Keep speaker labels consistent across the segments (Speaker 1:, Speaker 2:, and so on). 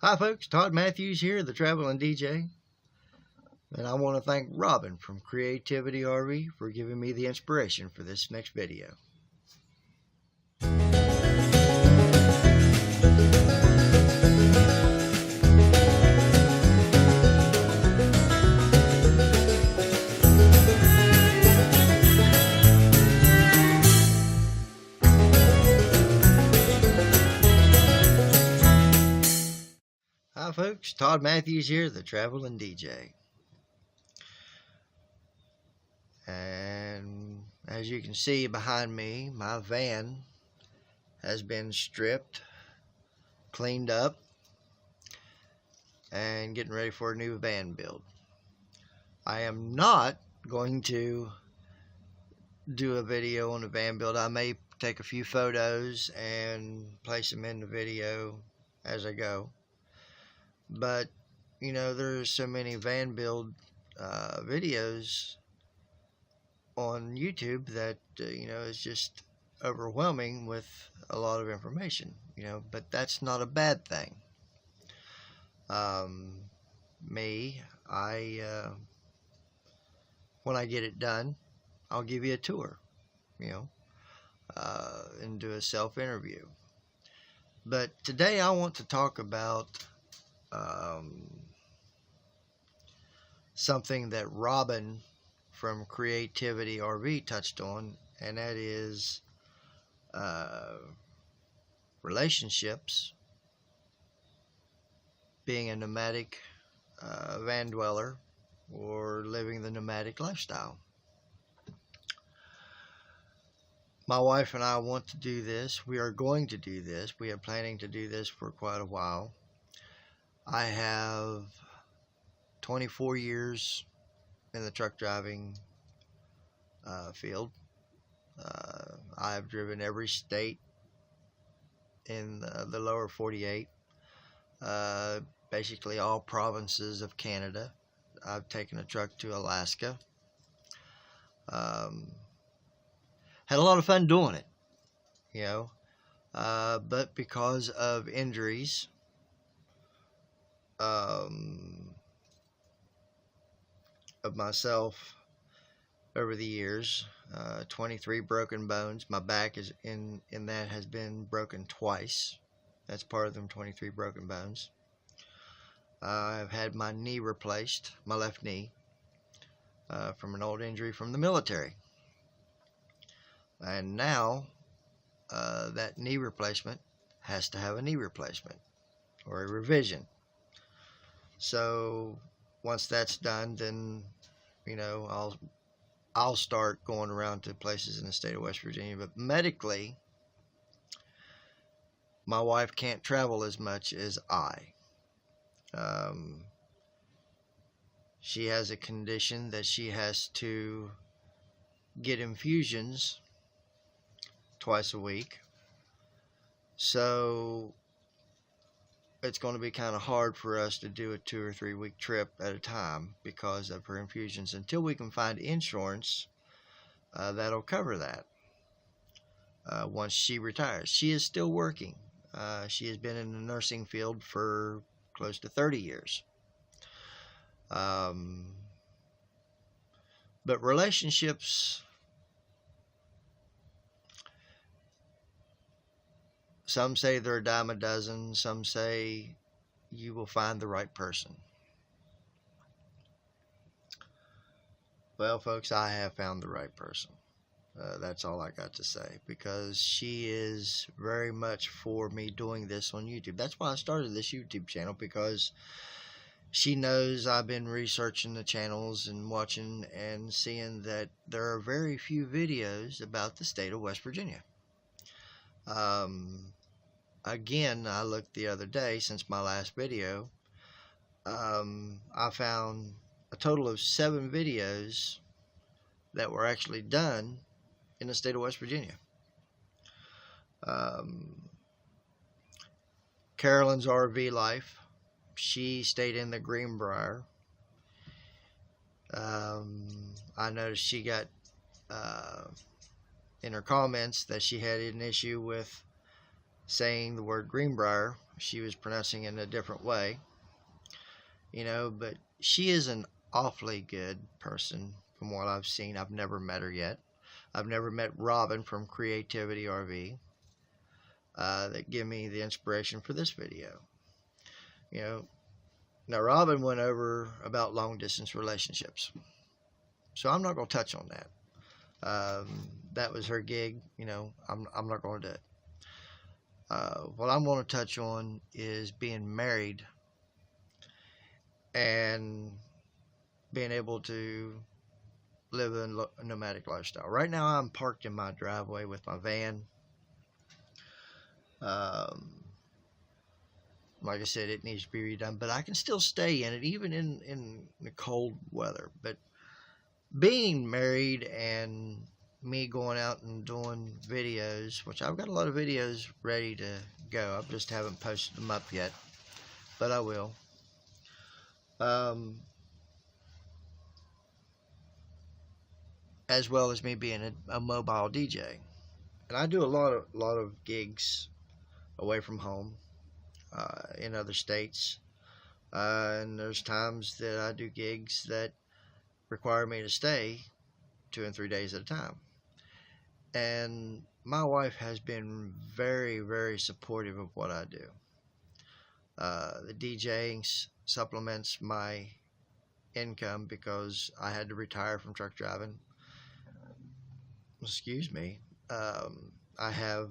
Speaker 1: Hi folks, Todd Matthews here, the Traveling DJ. And I want to thank Robin from Creativity RV for giving me the inspiration for this next video. Hi folks, Todd Matthews here, the Traveling DJ. And as you can see behind me, my van has been stripped, cleaned up, and getting ready for a new van build. I am not going to do a video on the van build. I may take a few photos and place them in the video as I go. But, you know, there's so many van build videos on YouTube that, you know, it's just overwhelming with a lot of information, you know, but that's not a bad thing. When I get it done, I'll give you a tour, you know, and do a self-interview. But today I want to talk about something that Robin from Creativity RV touched on, and that is relationships, being a nomadic van dweller, or living the nomadic lifestyle. My wife and I want to do this. We are going to do this. We are planning to do this for quite a while. I have 24 years in the truck driving field. I've driven every state in the lower 48, basically all provinces of Canada. I've taken a truck to Alaska. Had a lot of fun doing it, you know, but because of injuries, of myself over the years, 23 broken bones. My back is in that has been broken twice. That's part of them 23 broken bones. I've had my knee replaced, my left knee, from an old injury from the military. And now that knee replacement has to have a knee replacement or a revision. So once that's done, then, you know, I'll start going around to places in the state of West Virginia. But medically, my wife can't travel as much as I. She has a condition that she has to get infusions twice a week. So it's going to be kind of hard for us to do a 2 or 3 week trip at a time because of her infusions until we can find insurance that'll cover that once she retires. She is still working. She has been in the nursing field for close to 30 years. But relationships, some say they're a dime a dozen. Some say you will find the right person. Well, folks, I have found the right person. That's all I got to say, because she is very much for me doing this on YouTube. That's why I started this YouTube channel, because she knows I've been researching the channels and watching and seeing that there are very few videos about the state of West Virginia. Again, I looked the other day, since my last video, I found a total of 7 videos that were actually done in the state of West Virginia. Carolyn's RV life, she stayed in the Greenbrier. I noticed she got in her comments that she had an issue with saying the word Greenbrier. She was pronouncing it in a different way, but she is an awfully good person from what I've seen. I've never met her yet. I've never met Robin from Creativity RV that give me the inspiration for this video. Now Robin went over about long distance relationships, so I'm not going to touch on that. That was her gig. I'm not going to do it. What I'm going to touch on is being married and being able to live a nomadic lifestyle. Right now I'm parked in my driveway with my van. Like I said, it needs to be redone, but I can still stay in it even in the cold weather. But being married and me going out and doing videos, which I've got a lot of videos ready to go. I just haven't posted them up yet, but I will. As well as me being a mobile DJ, and I do a lot of gigs away from home in other states, and there's times that I do gigs that require me to stay 2 and 3 days at a time. And my wife has been very, very supportive of what I do. The DJing supplements my income because I had to retire from truck driving. Excuse me. I have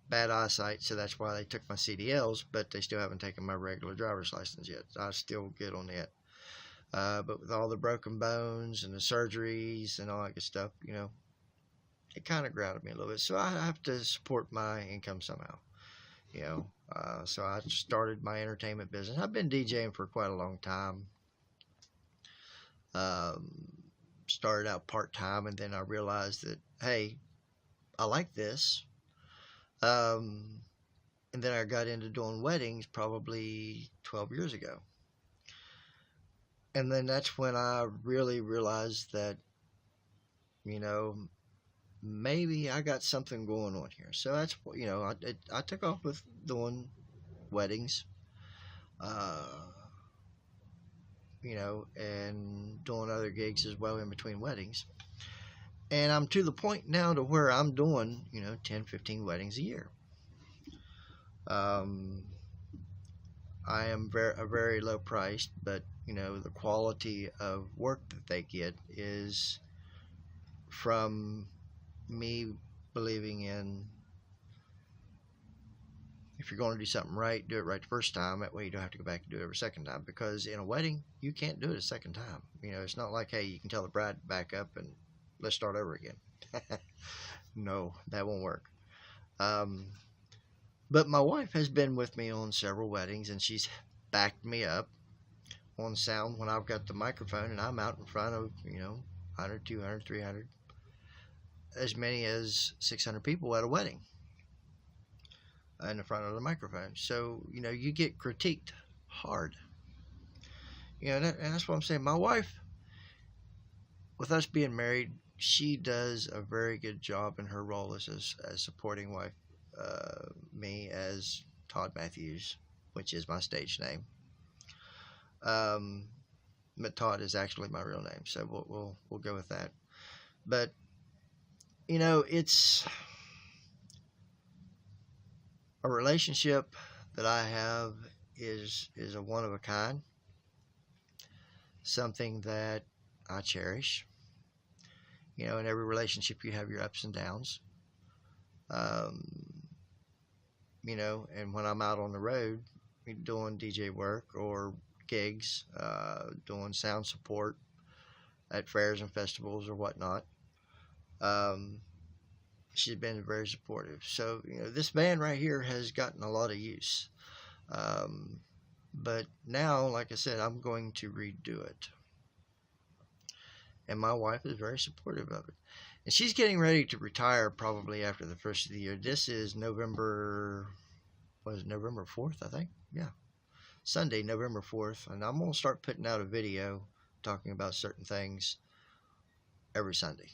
Speaker 1: bad eyesight, so that's why they took my CDLs, but they still haven't taken my regular driver's license yet. I'm still good on that. But with all the broken bones and the surgeries and all that good stuff, it kind of grounded me a little bit. So I have to support my income somehow, So I started my entertainment business. I've been DJing for quite a long time. Started out part-time, and then I realized that, hey, I like this. And then I got into doing weddings probably 12 years ago. And then that's when I really realized that, maybe I got something going on here. So that's, I took off with doing weddings, and doing other gigs as well in between weddings. And I'm to the point now to where I'm doing, 10, 15 weddings a year. I am very low priced, but, the quality of work that they get is from me believing in, if you're going to do something right, do it right the first time. That way you don't have to go back and do it every second time, because in a wedding, you can't do it a second time. It's not like, hey, you can tell the bride to back up and let's start over again. No, that won't work. But my wife has been with me on several weddings, and she's backed me up on sound when I've got the microphone and I'm out in front of, 100, 200, 300, as many as 600 people at a wedding in the front of the microphone. So, you get critiqued hard. And that's what I'm saying. My wife, with us being married, she does a very good job in her role as supporting wife, me as Todd Matthews, which is my stage name. But Todd is actually my real name, so we'll go with that. But it's a relationship that I have is a one of a kind, something that I cherish. In every relationship you have your ups and downs. And when I'm out on the road doing DJ work or gigs, doing sound support at fairs and festivals or whatnot, she's been very supportive. So, this van right here has gotten a lot of use. But now, like I said, I'm going to redo it. And my wife is very supportive of it. And she's getting ready to retire probably after the first of the year. This is November 4th, I think? Yeah. Sunday, November 4th. And I'm going to start putting out a video talking about certain things every Sunday.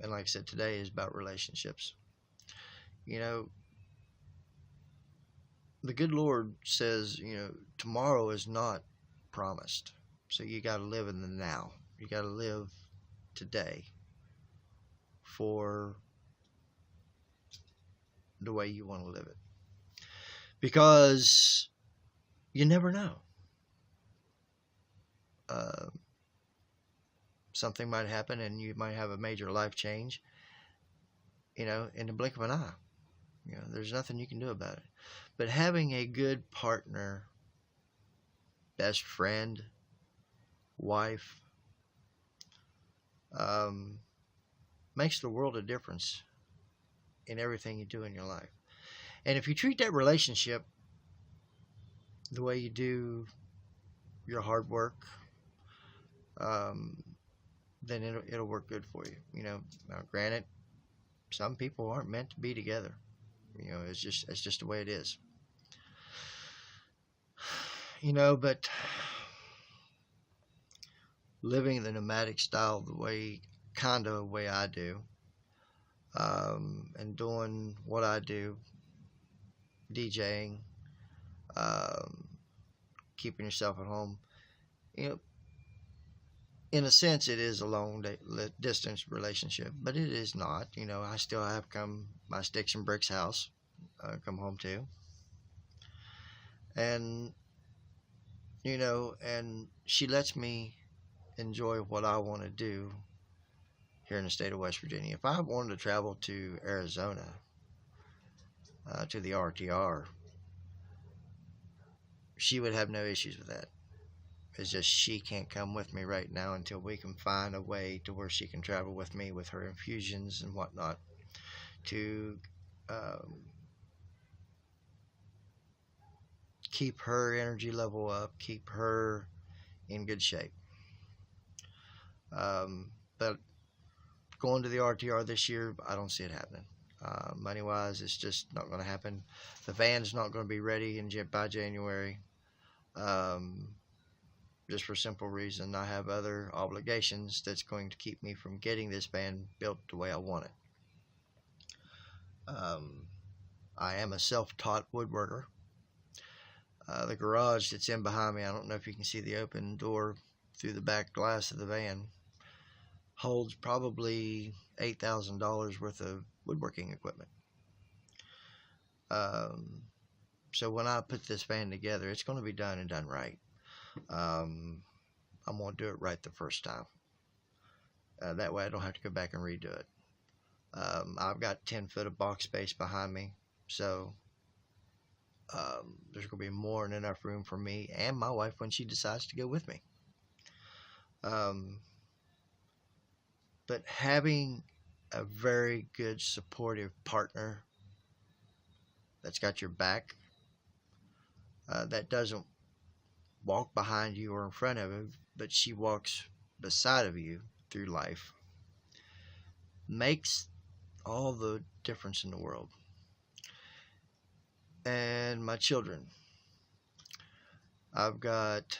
Speaker 1: And like I said, today is about relationships. You know, the good Lord says, tomorrow is not promised. So you got to live in the now. You got to live today for the way you want to live it. Because you never know. Something might happen and you might have a major life change, in the blink of an eye. There's nothing you can do about it. But having a good partner, best friend, wife, makes the world a difference in everything you do in your life. And if you treat that relationship the way you do your hard work, then it'll work good for you. Now granted, some people aren't meant to be together. It's just the way it is. But living the nomadic style the way I do, and doing what I do, DJing, keeping yourself at home, in a sense, it is a long distance relationship, but it is not. I still have my sticks and bricks house, come home to, and and she lets me enjoy what I want to do here in the state of West Virginia. If I wanted to travel to Arizona, to the RTR, she would have no issues with that. It's just she can't come with me right now until we can find a way to where she can travel with me with her infusions and whatnot to keep her energy level up, keep her in good shape. But going to the RTR this year, I don't see it happening. Money-wise, it's just not going to happen. The van's not going to be ready by January. Just for a simple reason, I have other obligations that's going to keep me from getting this van built the way I want it. I am a self-taught woodworker. The garage that's in behind me, I don't know if you can see the open door through the back glass of the van, holds probably $8,000 worth of woodworking equipment. So when I put this van together, it's going to be done and done right. I'm going to do it right the first time. That way I don't have to go back and redo it. I've got 10 foot of box space behind me, so there's going to be more than enough room for me and my wife when she decides to go with me. But having a very good supportive partner that's got your back, that doesn't walk behind you or in front of you, but she walks beside of you through life, makes all the difference in the world. And my children, I've got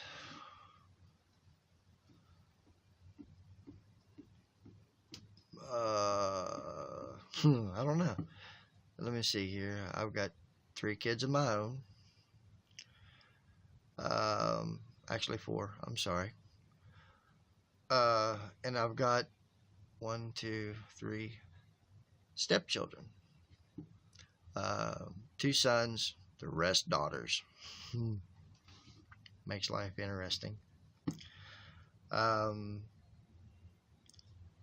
Speaker 1: I don't know. Let me see here. I've got 3 kids of my own. Actually 4. I'm sorry. And I've got 1, 2, 3 stepchildren. 2 sons, the rest daughters. Makes life interesting.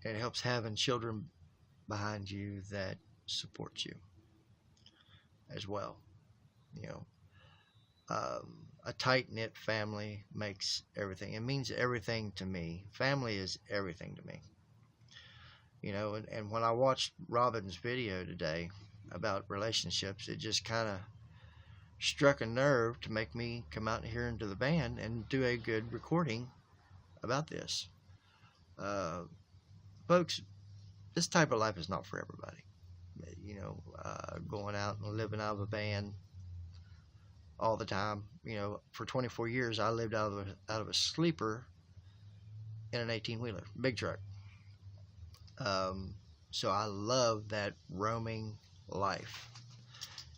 Speaker 1: It helps having children behind you that support you as well. A tight-knit family makes everything. It means everything to me. Family is everything to me. And when I watched Robin's video today about relationships, it just kind of struck a nerve to make me come out here into the van and do a good recording about this. Folks, this type of life is not for everybody. Going out and living out of a van all the time. For 24 years, I lived out of a sleeper in an 18-wheeler, big truck. So I love that roaming life.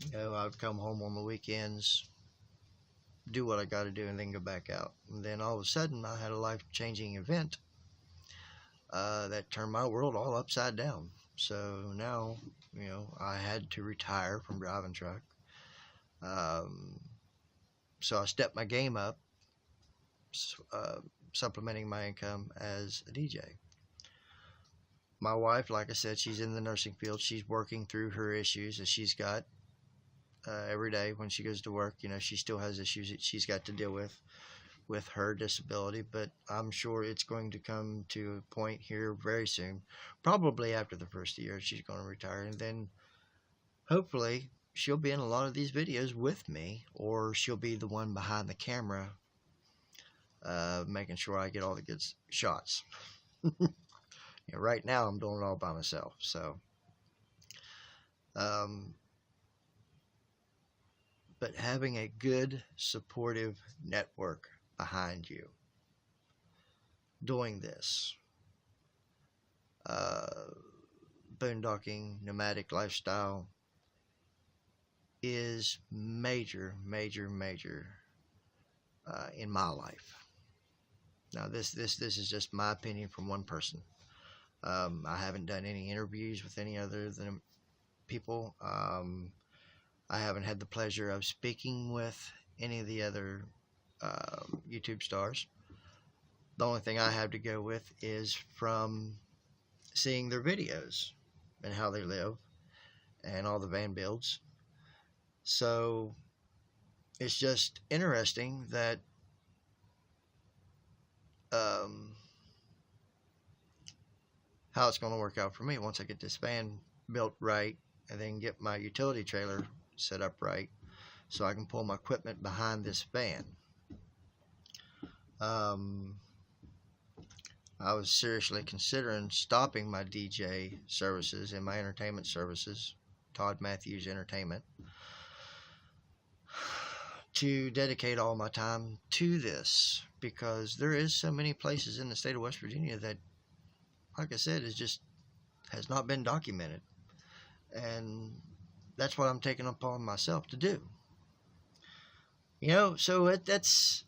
Speaker 1: You know, I would come home on the weekends, do what I got to do, and then go back out. And then all of a sudden, I had a life-changing event that turned my world all upside down. So now, you know, I had to retire from driving truck. So I stepped my game up, supplementing my income as a DJ. My wife, like I said, she's in the nursing field. She's working through her issues that she's got every day when she goes to work. You know, she still has issues that she's got to deal with her disability, but I'm sure it's going to come to a point here very soon, probably after the first year she's going to retire, and then hopefully she'll be in a lot of these videos with me, or she'll be the one behind the camera making sure I get all the good shots. You know, right now I'm doing it all by myself, so but having a good supportive network behind you doing this boondocking nomadic lifestyle is major in my life. Now this is just my opinion from one person. I haven't done any interviews with any other than people. I haven't had the pleasure of speaking with any of the other YouTube stars. The only thing I have to go with is from seeing their videos and how they live and all the van builds. So it's just interesting that how it's going to work out for me once I get this van built right and then get my utility trailer set up right so I can pull my equipment behind this van. I was seriously considering stopping my DJ services and my entertainment services, Todd Matthews Entertainment, to dedicate all my time to this, because there is so many places in the state of West Virginia that, like I said, has not been documented, and that's what I'm taking upon myself to do. You know, so that's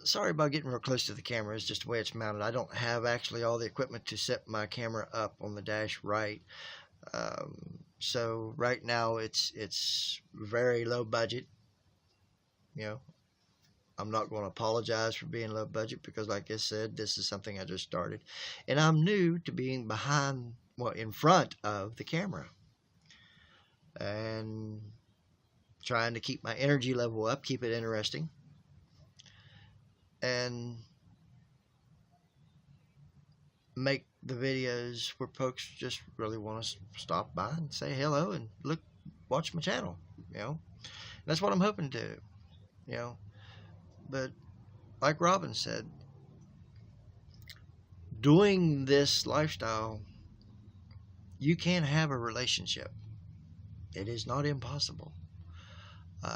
Speaker 1: sorry about getting real close to the camera. It's just the way it's mounted. I don't have actually all the equipment to set my camera up on the dash right. So right now it's very low budget. You know, I'm not going to apologize for being low budget, because like I said, this is something I just started, and I'm new to being in front of the camera and trying to keep my energy level up, keep it interesting, and make the videos where folks just really want to stop by and say hello and watch my channel. You know, that's what I'm hoping to do. You know, but like Robin said, doing this lifestyle, you can have a relationship. It is not impossible.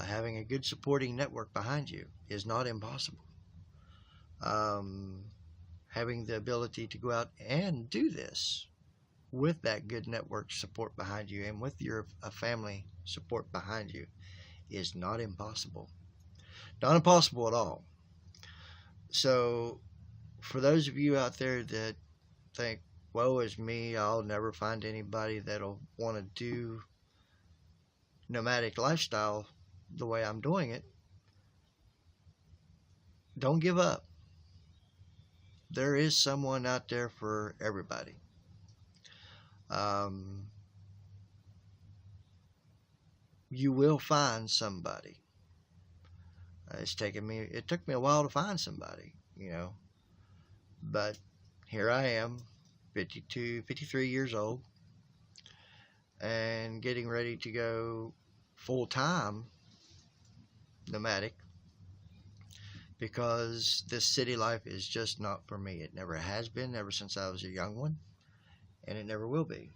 Speaker 1: Having a good supporting network behind you is not impossible. Having the ability to go out and do this with that good network support behind you and with your family support behind you is not impossible. Not impossible at all. So for those of you out there that think, woe is me, I'll never find anybody that'll want to do nomadic lifestyle the way I'm doing it, don't give up. There is someone out there for everybody. You will find somebody. It took me a while to find somebody, you know, but here I am, 53 years old, and getting ready to go full-time nomadic, because this city life is just not for me. It never has been, ever since I was a young one, and it never will be.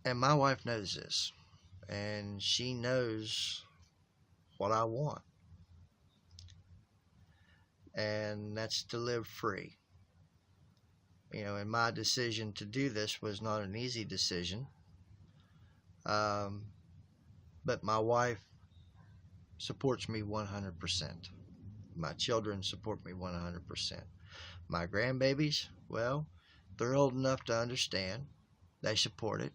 Speaker 1: And my wife knows this, and she knows what I want, and that's to live free. and my decision to do this was not an easy decision. But my wife supports me 100%. My children support me 100%. My grandbabies, well, they're old enough to understand. They support it.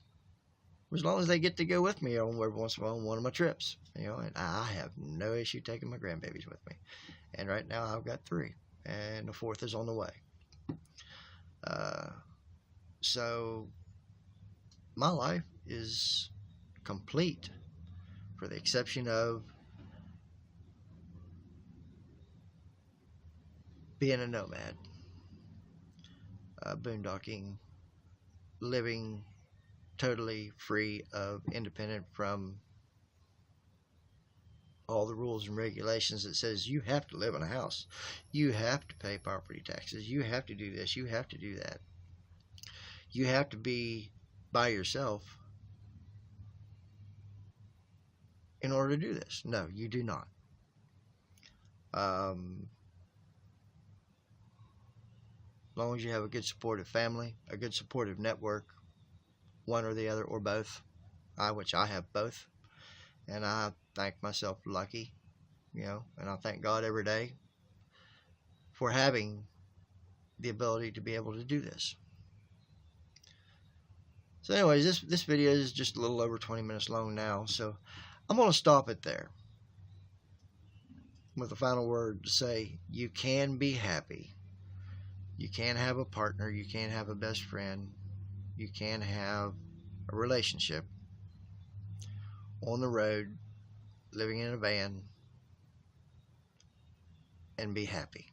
Speaker 1: As long as they get to go with me every once in a while on one of my trips, and I have no issue taking my grandbabies with me. And right now I've got 3, and the 4th is on the way. So my life is complete, for the exception of being a nomad, boondocking, living totally free of, independent from all the rules and regulations that says you have to live in a house, you have to pay property taxes, you have to do this, you have to do that, you have to be by yourself in order to do this. No, you do not. As long as you have a good supportive family, a good supportive network, one or the other or both, which I have both, and I thank myself lucky, and I thank God every day for having the ability to be able to do this. So anyways, this video is just a little over 20 minutes long now, so I'm going to stop it there with a final word to say, you can be happy. You can have a partner, you can have a best friend, you can have a relationship on the road, living in a van, and be happy.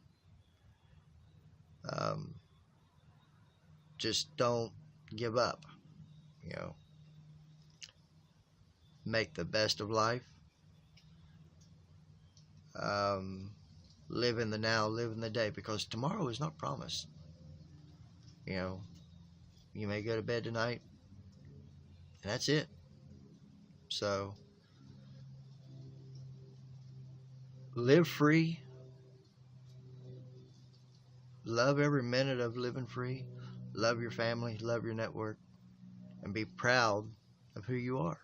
Speaker 1: Just don't give up. Make the best of life. Live in the now, live in the day, because tomorrow is not promised. You may go to bed tonight, and that's it. So, live free. Love every minute of living free. Love your family, love your network, and be proud of who you are.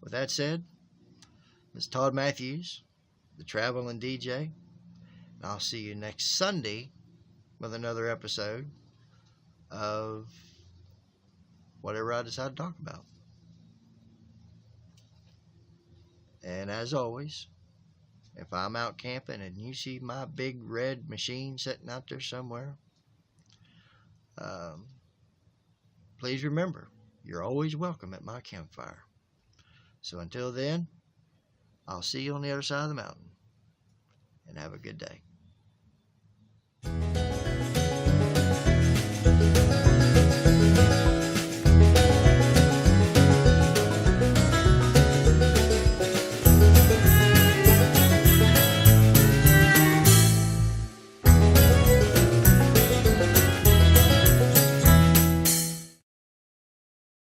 Speaker 1: With that said, it's Todd Matthews, the Traveling DJ, and I'll see you next Sunday with another episode of whatever I decide to talk about. And as always, if I'm out camping and you see my big red machine sitting out there somewhere, please remember, you're always welcome at my campfire. So until then, I'll see you on the other side of the mountain, and have a good day.